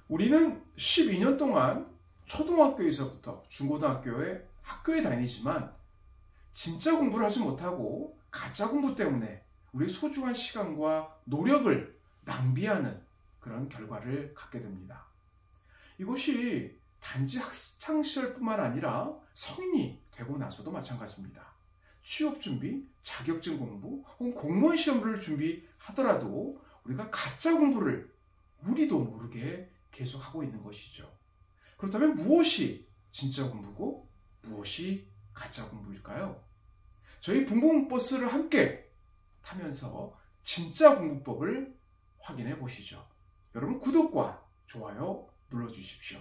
우리는 12년 동안 초등학교에서부터 중고등학교에 학교에 다니지만 진짜 공부를 하지 못하고 가짜 공부 때문에 우리 소중한 시간과 노력을 낭비하는 그런 결과를 갖게 됩니다. 이것이 단지 학창시절뿐만 아니라 성인이 되고 나서도 마찬가지입니다. 취업 준비, 자격증 공부, 혹은 공무원 시험을 준비하더라도 우리가 가짜 공부를 우리도 모르게 계속하고 있는 것이죠. 그렇다면 무엇이 진짜 공부고 무엇이 가짜 공부일까요? 저희 붕붕버스를 함께 타면서 진짜 공부법을 확인해 보시죠. 여러분 구독과 좋아요 눌러주십시오.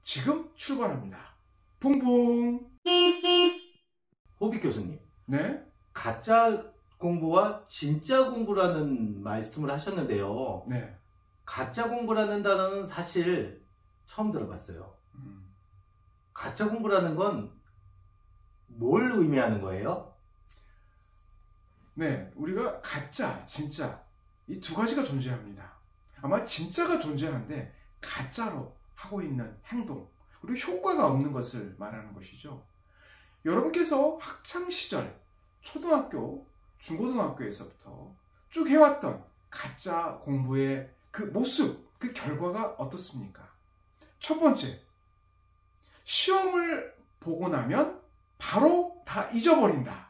지금 출발합니다. 붕붕! 호빗 교수님, 네? 가짜 공부와 진짜 공부라는 말씀을 하셨는데요. 네. 가짜 공부라는 단어는 사실 처음 들어봤어요. 가짜 공부라는 건 뭘 의미하는 거예요? 네, 우리가 가짜, 진짜 이 두 가지가 존재합니다. 아마 진짜가 존재하는데 가짜로 하고 있는 행동 그리고 효과가 없는 것을 말하는 것이죠. 여러분께서 학창시절 초등학교, 중고등학교에서부터 쭉 해왔던 가짜 공부의 그 모습, 그 결과가 어떻습니까? 첫 번째, 시험을 보고 나면 바로 다 잊어버린다.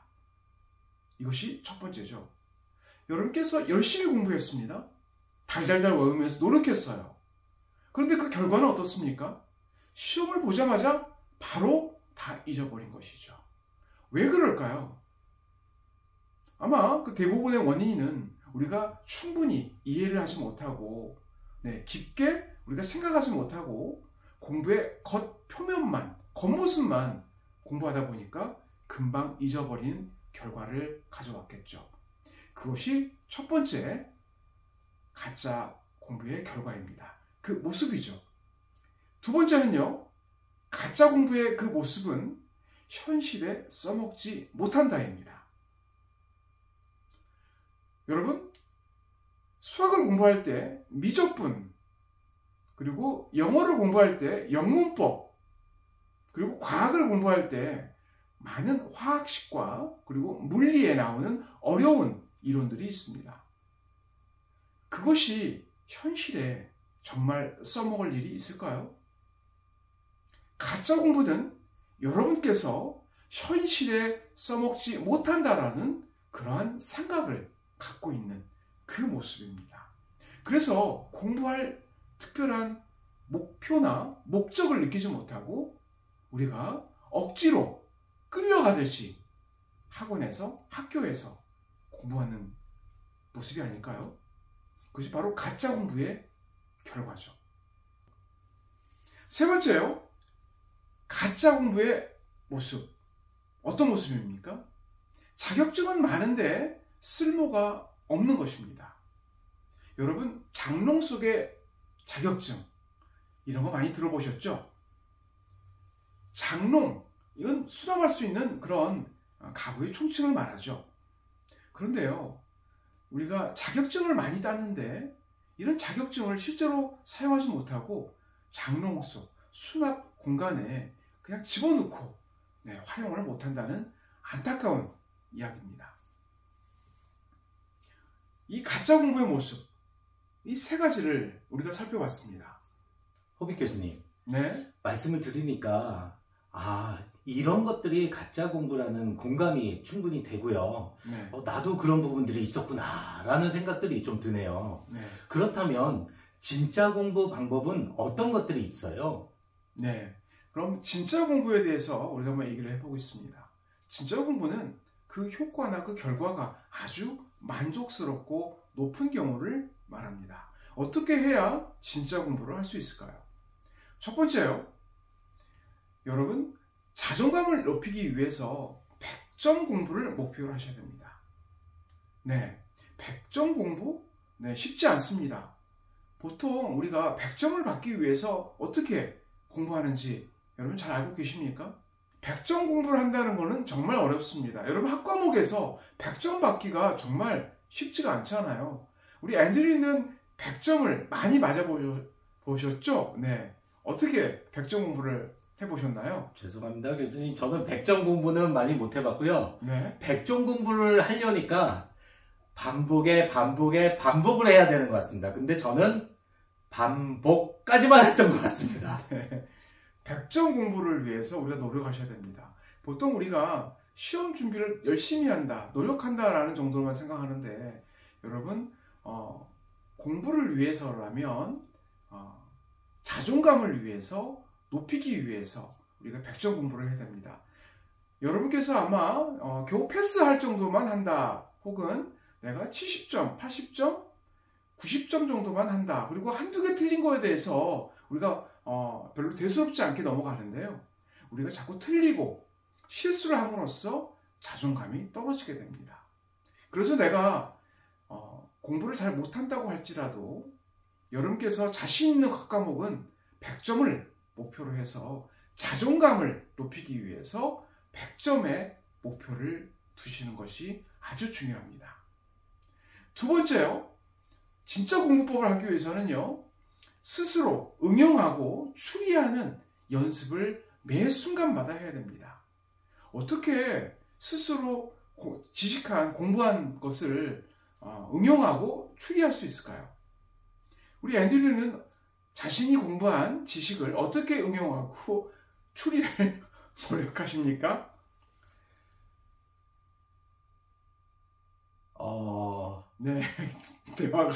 이것이 첫 번째죠. 여러분께서 열심히 공부했습니다. 달달달 외우면서 노력했어요. 그런데 그 결과는 어떻습니까? 시험을 보자마자 바로 다 잊어버린 것이죠. 왜 그럴까요? 아마 그 대부분의 원인은 우리가 충분히 이해를 하지 못하고 깊게 우리가 생각하지 못하고 공부의 겉표면만, 겉모습만 공부하다 보니까 금방 잊어버린 결과를 가져왔겠죠. 그것이 첫 번째 가짜 공부의 결과입니다. 그 모습이죠. 두 번째는요, 가짜 공부의 그 모습은 현실에 써먹지 못한다입니다. 여러분, 수학을 공부할 때 미적분, 그리고 영어를 공부할 때 영문법, 그리고 과학을 공부할 때 많은 화학식과 그리고 물리에 나오는 어려운 이론들이 있습니다. 그것이 현실에 정말 써먹을 일이 있을까요? 가짜 공부는 여러분께서 현실에 써먹지 못한다라는 그러한 생각을 갖고 있는 그 모습입니다. 그래서 공부할 특별한 목표나 목적을 느끼지 못하고 우리가 억지로 끌려가듯이 학원에서, 학교에서 공부하는 모습이 아닐까요? 그것이 바로 가짜 공부의 결과죠. 세 번째요. 가짜 공부의 모습. 어떤 모습입니까? 자격증은 많은데 쓸모가 없는 것입니다. 여러분, 장롱 속의 자격증 이런 거 많이 들어보셨죠? 장롱, 이건 수납할 수 있는 그런 가구의 총칭을 말하죠. 그런데요, 우리가 자격증을 많이 땄는데 이런 자격증을 실제로 사용하지 못하고 장롱 속 수납 공간에 그냥 집어넣고 활용을 못한다는 안타까운 이야기입니다. 이 가짜 공부의 모습, 이 세 가지를 우리가 살펴봤습니다. 호빗 교수님, 네? 말씀을 들으니까 이런 것들이 가짜 공부라는 공감이 충분히 되고요. 네. 나도 그런 부분들이 있었구나 라는 생각들이 좀 드네요. 네. 그렇다면 진짜 공부 방법은 어떤 것들이 있어요? 네. 그럼 진짜 공부에 대해서 우리가 한번 얘기를 해보겠습니다. 진짜 공부는 그 효과나 그 결과가 아주 만족스럽고 높은 경우를 말합니다. 어떻게 해야 진짜 공부를 할 수 있을까요? 첫 번째요. 여러분, 자존감을 높이기 위해서 100점 공부를 목표로 하셔야 됩니다. 네, 100점 공부? 네, 쉽지 않습니다. 보통 우리가 100점을 받기 위해서 어떻게 공부하는지 여러분 잘 알고 계십니까? 100점 공부를 한다는 것은 정말 어렵습니다. 여러분 학과목에서 100점 받기가 정말 쉽지가 않잖아요. 우리 앤드류는 100점을 많이 맞아보셨죠? 보셨죠? 네. 어떻게 100점 공부를 해보셨나요? 죄송합니다, 교수님. 저는 100점 공부는 많이 못 해봤고요. 네. 100점 공부를 하려니까 반복을 해야 되는 것 같습니다. 근데 저는 반복까지만 했던 것 같습니다. 네. 100점 공부를 위해서 우리가 노력하셔야 됩니다. 보통 우리가 시험 준비를 열심히 한다, 노력한다라는 정도로만 생각하는데 여러분 공부를 위해서라면 자존감을 위해서 높이기 위해서 우리가 100점 공부를 해야 됩니다. 여러분께서 아마 겨우 패스할 정도만 한다 혹은 내가 70점, 80점, 90점 정도만 한다 그리고 한두 개 틀린 거에 대해서 우리가 별로 대수롭지 않게 넘어가는데요. 우리가 자꾸 틀리고 실수를 함으로써 자존감이 떨어지게 됩니다. 그래서 내가 공부를 잘 못한다고 할지라도 여러분께서 자신 있는 각 과목은 100점을 목표로 해서 자존감을 높이기 위해서 100점의 목표를 두시는 것이 아주 중요합니다. 두 번째요. 진짜 공부법을 하기 위해서는요. 스스로 응용하고 추리하는 연습을 매 순간마다 해야 됩니다. 어떻게 스스로 지식한 공부한 것을 응용하고 추리할 수 있을까요? 우리 앤드류는 자신이 공부한 지식을 어떻게 응용하고 추리를 노력하십니까? 네. 대화가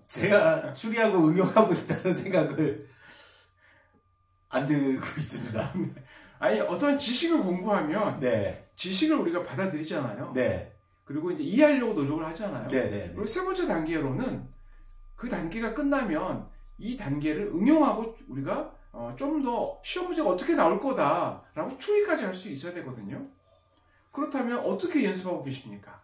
제가 추리하고 응용하고 있다는 생각을 안 들고 있습니다. 아니, 어떤 지식을 공부하면 네. 지식을 우리가 받아들이잖아요. 네. 그리고 이제 이해하려고 노력을 하잖아요. 네. 그리고 세 번째 단계로는 그 단계가 끝나면 이 단계를 응용하고 우리가 좀 더 시험 문제가 어떻게 나올 거다라고 추리까지 할 수 있어야 되거든요. 그렇다면 어떻게 연습하고 계십니까?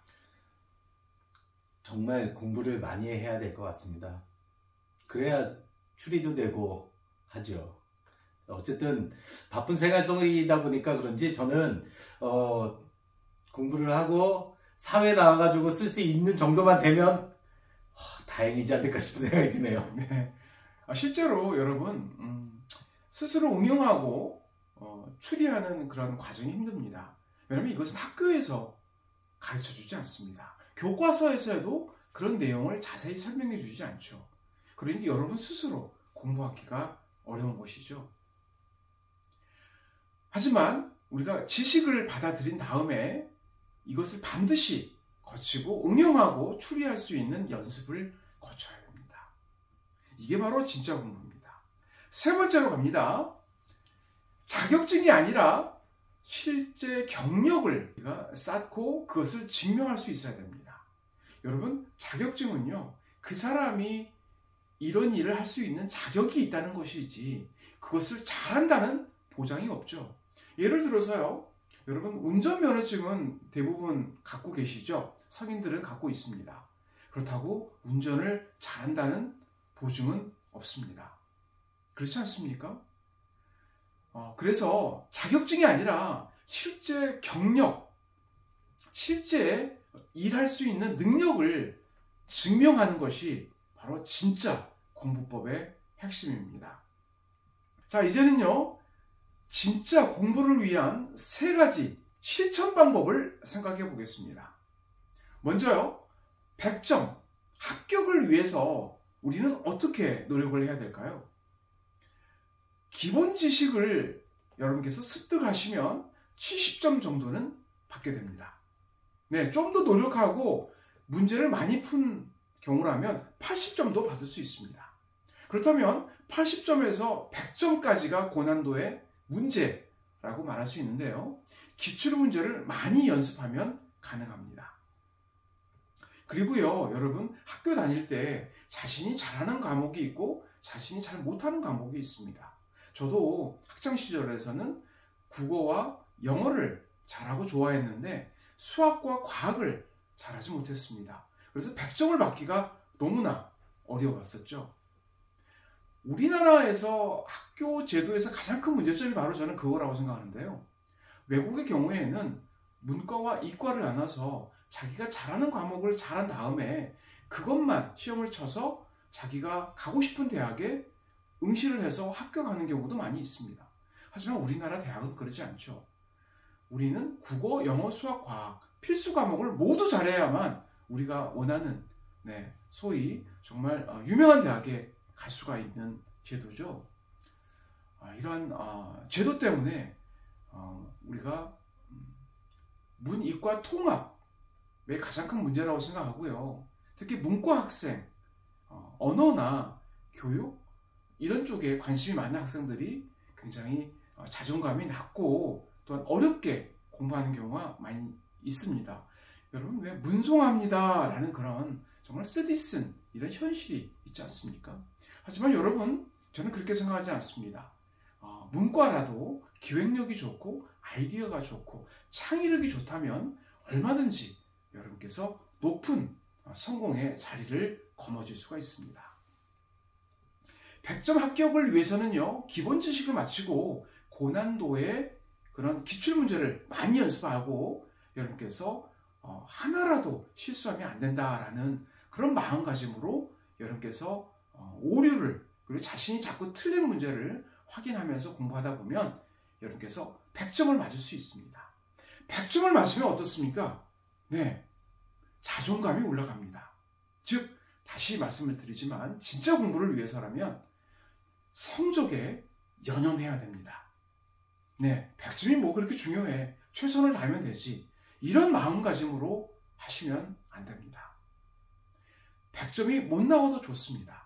정말 공부를 많이 해야 될 것 같습니다. 그래야 추리도 되고 하죠. 어쨌든 바쁜 생활 속이다 보니까 그런지 저는 공부를 하고 사회에 나와가지고 쓸 수 있는 정도만 되면 다행이지 않을까 싶은 생각이 드네요. 네. 실제로 여러분 스스로 응용하고 추리하는 그런 과정이 힘듭니다. 왜냐하면 이것은 학교에서 가르쳐주지 않습니다. 교과서에서도 그런 내용을 자세히 설명해 주지 않죠. 그러니 여러분 스스로 공부하기가 어려운 것이죠. 하지만 우리가 지식을 받아들인 다음에 이것을 반드시 거치고 응용하고 추리할 수 있는 연습을 거쳐야 됩니다. 이게 바로 진짜 공부입니다. 세 번째로 갑니다. 자격증이 아니라 실제 경력을 우리가 쌓고 그것을 증명할 수 있어야 됩니다. 여러분, 자격증은요, 그 사람이 이런 일을 할 수 있는 자격이 있다는 것이지 그것을 잘한다는 보장이 없죠. 예를 들어서요, 여러분 운전면허증은 대부분 갖고 계시죠? 성인들은 갖고 있습니다. 그렇다고 운전을 잘한다는 보증은 없습니다. 그렇지 않습니까? 그래서 자격증이 아니라 실제 경력, 실제 일할 수 있는 능력을 증명하는 것이 바로 진짜 공부법의 핵심입니다. 자, 이제는요, 진짜 공부를 위한 세 가지 실천 방법을 생각해 보겠습니다. 먼저요, 100점 합격을 위해서 우리는 어떻게 노력을 해야 될까요? 기본 지식을 여러분께서 습득하시면 70점 정도는 받게 됩니다. 네, 좀 더 노력하고 문제를 많이 푼 경우라면 80점도 받을 수 있습니다. 그렇다면 80점에서 100점까지가 고난도의 문제라고 말할 수 있는데요. 기출 문제를 많이 연습하면 가능합니다. 그리고요, 여러분 학교 다닐 때 자신이 잘하는 과목이 있고 자신이 잘 못하는 과목이 있습니다. 저도 학창 시절에서는 국어와 영어를 잘하고 좋아했는데 수학과 과학을 잘하지 못했습니다. 그래서 100점을 받기가 너무나 어려웠었죠. 우리나라에서 학교 제도에서 가장 큰 문제점이 바로 저는 그거라고 생각하는데요. 외국의 경우에는 문과와 이과를 나눠서 자기가 잘하는 과목을 잘한 다음에 그것만 시험을 쳐서 자기가 가고 싶은 대학에 응시를 해서 합격하는 경우도 많이 있습니다. 하지만 우리나라 대학은 그러지 않죠. 우리는 국어, 영어, 수학, 과학 필수 과목을 모두 잘해야만 우리가 원하는 소위 정말 유명한 대학에 갈 수가 있는 제도죠. 이러한 제도 때문에 우리가 문이과 통합의 가장 큰 문제라고 생각하고요. 특히 문과 학생, 언어나 교육 이런 쪽에 관심이 많은 학생들이 굉장히 자존감이 낮고 또한 어렵게 공부하는 경우가 많이 있습니다. 여러분, 왜 문송합니다 라는 그런 정말 쓰디쓴 이런 현실이 있지 않습니까? 하지만 여러분, 저는 그렇게 생각하지 않습니다. 문과라도 기획력이 좋고 아이디어가 좋고 창의력이 좋다면 얼마든지 여러분께서 높은 성공의 자리를 거머쥘 수가 있습니다. 100점 합격을 위해서는요, 기본 지식을 마치고 고난도의 그런 기출문제를 많이 연습하고 여러분께서 하나라도 실수하면 안 된다라는 그런 마음가짐으로 여러분께서 오류를 그리고 자신이 자꾸 틀린 문제를 확인하면서 공부하다 보면 여러분께서 100점을 맞을 수 있습니다. 100점을 맞으면 어떻습니까? 자존감이 올라갑니다. 즉, 다시 말씀을 드리지만 진짜 공부를 위해서라면 성적에 연연해야 됩니다. 100점이 뭐 그렇게 중요해. 최선을 다하면 되지. 이런 마음가짐으로 하시면 안 됩니다. 100점이 못 나와도 좋습니다.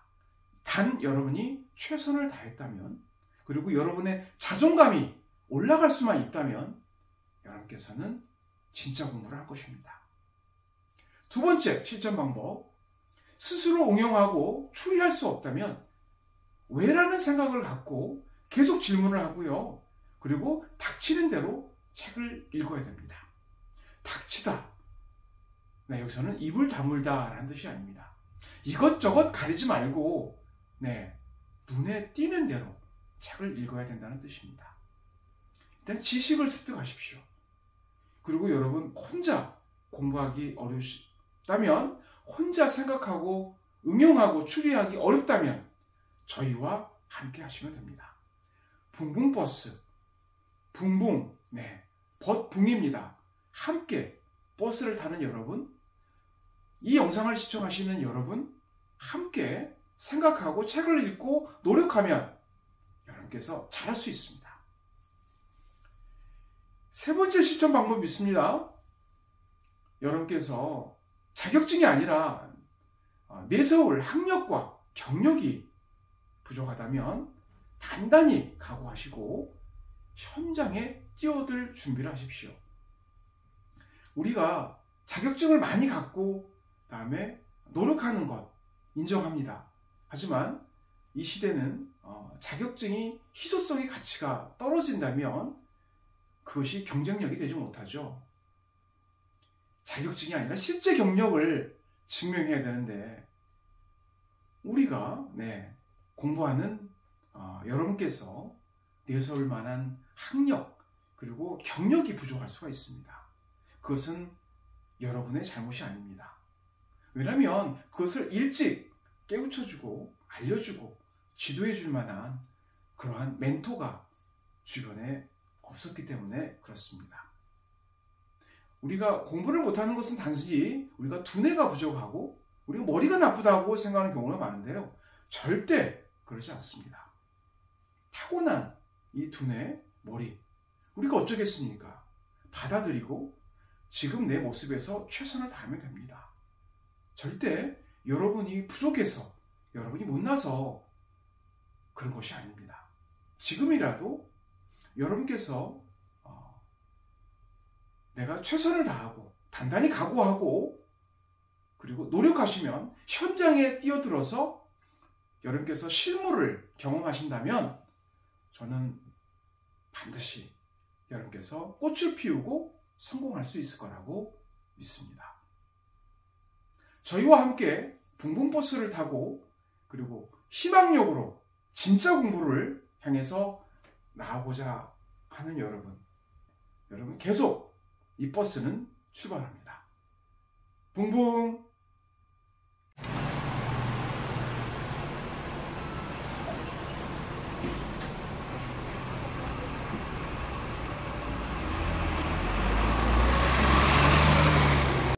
단 여러분이 최선을 다했다면 그리고 여러분의 자존감이 올라갈 수만 있다면 여러분께서는 진짜 공부를 할 것입니다. 두 번째 실전 방법. 스스로 응용하고 추리할 수 없다면 왜라는 생각을 갖고 계속 질문을 하고요. 그리고 닥치는 대로 책을 읽어야 됩니다. 닥치다. 여기서는 입을 다물다 라는 뜻이 아닙니다. 이것저것 가리지 말고 눈에 띄는 대로 책을 읽어야 된다는 뜻입니다. 일단 지식을 습득하십시오. 그리고 여러분 혼자 공부하기 어려우시다면 혼자 생각하고 응용하고 추리하기 어렵다면 저희와 함께 하시면 됩니다. 붕붕버스 붕붕 벗붕입니다. 함께 버스를 타는 여러분, 이 영상을 시청하시는 여러분 함께 생각하고 책을 읽고 노력하면 여러분께서 잘할 수 있습니다. 세 번째 실천 방법이 있습니다. 여러분께서 자격증이 아니라 내세울 학력과 경력이 부족하다면 단단히 각오하시고 현장에 뛰어들 준비를 하십시오. 우리가 자격증을 많이 갖고 다음에 노력하는 것 인정합니다. 하지만 이 시대는 자격증이 희소성의 가치가 떨어진다면 그것이 경쟁력이 되지 못하죠. 자격증이 아니라 실제 경력을 증명해야 되는데 우리가 공부하는 여러분께서 내세울 만한 학력 그리고 경력이 부족할 수가 있습니다. 그것은 여러분의 잘못이 아닙니다. 왜냐하면 그것을 일찍 깨우쳐주고 알려주고 지도해줄 만한 그러한 멘토가 주변에 없었기 때문에 그렇습니다. 우리가 공부를 못하는 것은 단순히 우리가 두뇌가 부족하고 우리가 머리가 나쁘다고 생각하는 경우가 많은데요. 절대 그러지 않습니다. 타고난 이 두뇌, 머리 우리가 어쩌겠습니까? 받아들이고 지금 내 모습에서 최선을 다하면 됩니다. 절대 여러분이 부족해서 여러분이 못나서 그런 것이 아닙니다. 지금이라도 여러분께서 내가 최선을 다하고 단단히 각오하고 그리고 노력하시면 현장에 뛰어들어서 여러분께서 실무를 경험하신다면 저는 반드시 여러분께서 꽃을 피우고 성공할 수 있을 거라고 믿습니다. 저희와 함께 붕붕버스를 타고 그리고 희망력으로 진짜 공부를 향해서 나아가고자 하는 여러분 계속 이 버스는 출발합니다. 붕붕